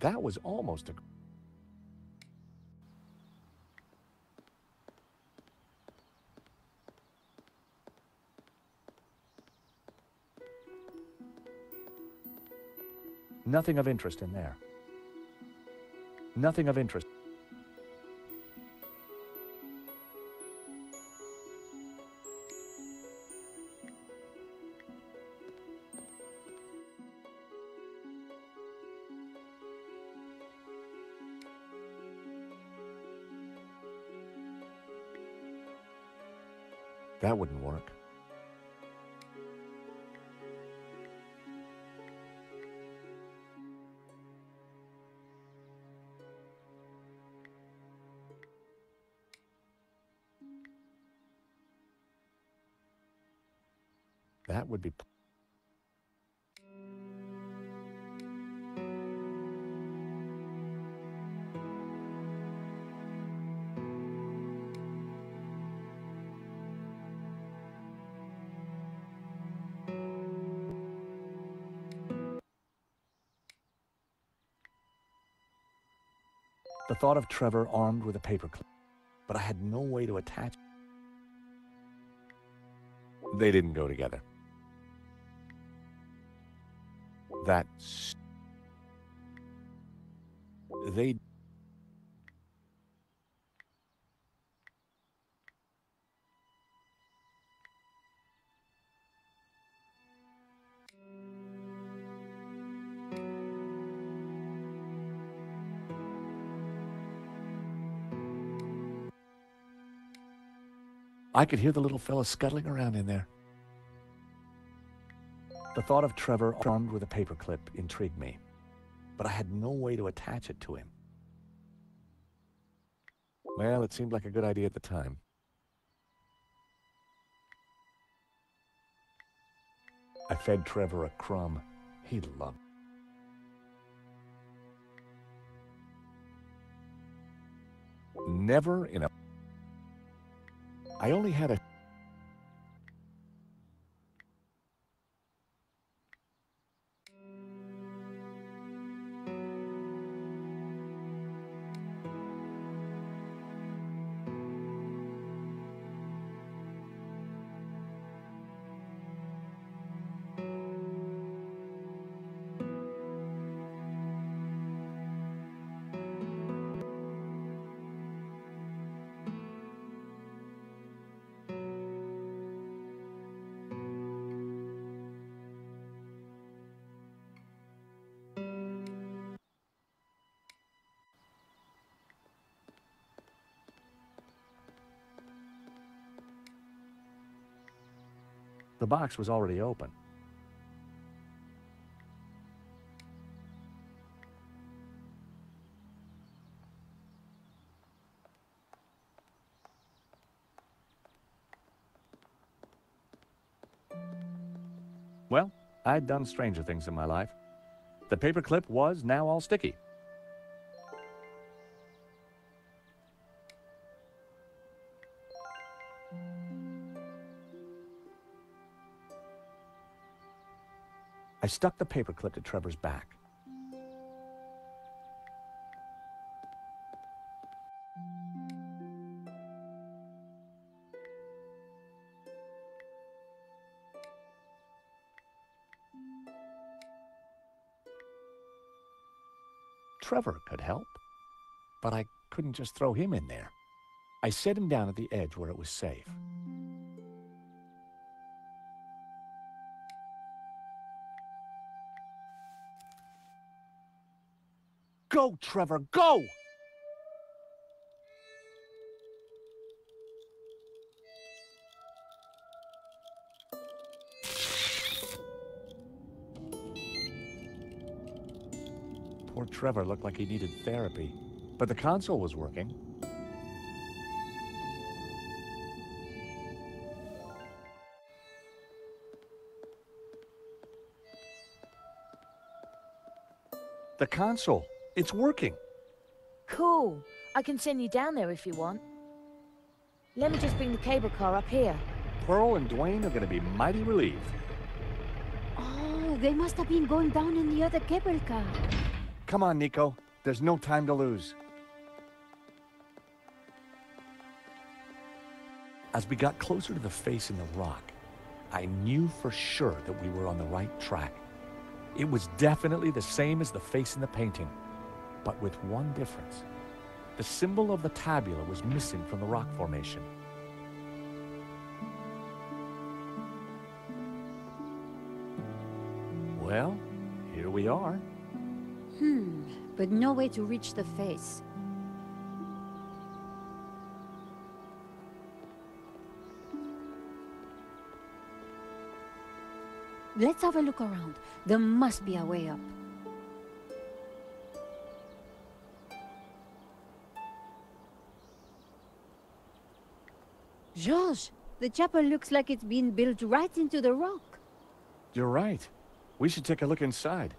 That was almost a... Nothing of interest in there. Nothing of interest. That wouldn't work. That would be... The thought of Trevor armed with a paperclip, but I had no way to attach. They didn't go together. They... I could hear the little fella scuttling around in there. The thought of Trevor armed with a paperclip intrigued me, but I had no way to attach it to him. Well, it seemed like a good idea at the time. I fed Trevor a crumb. He loved it. Never in a... I only had a... The box was already open. Well, I'd done stranger things in my life. The paperclip was now all sticky. I stuck the paperclip to Trevor's back. Trevor could help, but I couldn't just throw him in there. I set him down at the edge where it was safe. Go, Trevor, go! Poor Trevor looked like he needed therapy, but the console was working. The console, it's working. Cool. I can send you down there if you want. Let me just bring the cable car up here. Pearl and Dwayne are going to be mighty relieved. Oh, they must have been going down in the other cable car. Come on, Nico. There's no time to lose. As we got closer to the face in the rock, I knew for sure that we were on the right track. It was definitely the same as the face in the painting, but with one difference. The symbol of the tabula was missing from the rock formation. Well, here we are. But no way to reach the face. Let's have a look around. There must be a way up. George, the chapel looks like it's been built right into the rock. You're right. We should take a look inside.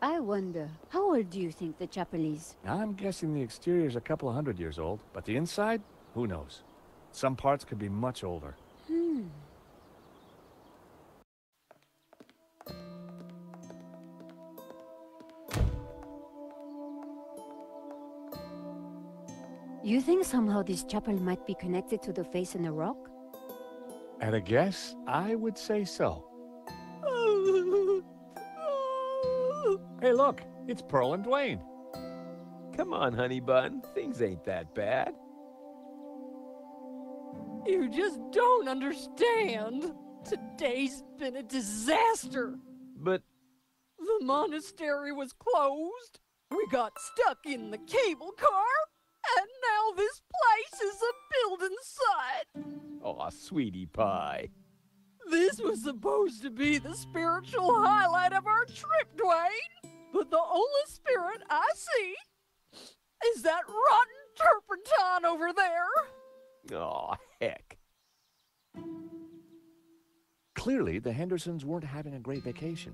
I wonder, how old do you think the chapel is? I'm guessing the exterior's a couple of 100 years old, but the inside? Who knows? Some parts could be much older. You think somehow this chapel might be connected to the face in the rock? At a guess, I would say so. Hey, look! It's Pearl and Dwayne. Come on, honey bun. Things ain't that bad. You just don't understand. Today's been a disaster. But the monastery was closed. We got stuck in the cable car. And now this place is a building site. Aw, sweetie pie. This was supposed to be the spiritual highlight of our trip, Dwayne. But the only spirit I see is that rotten turpentine over there. Aw, heck. Clearly, the Hendersons weren't having a great vacation.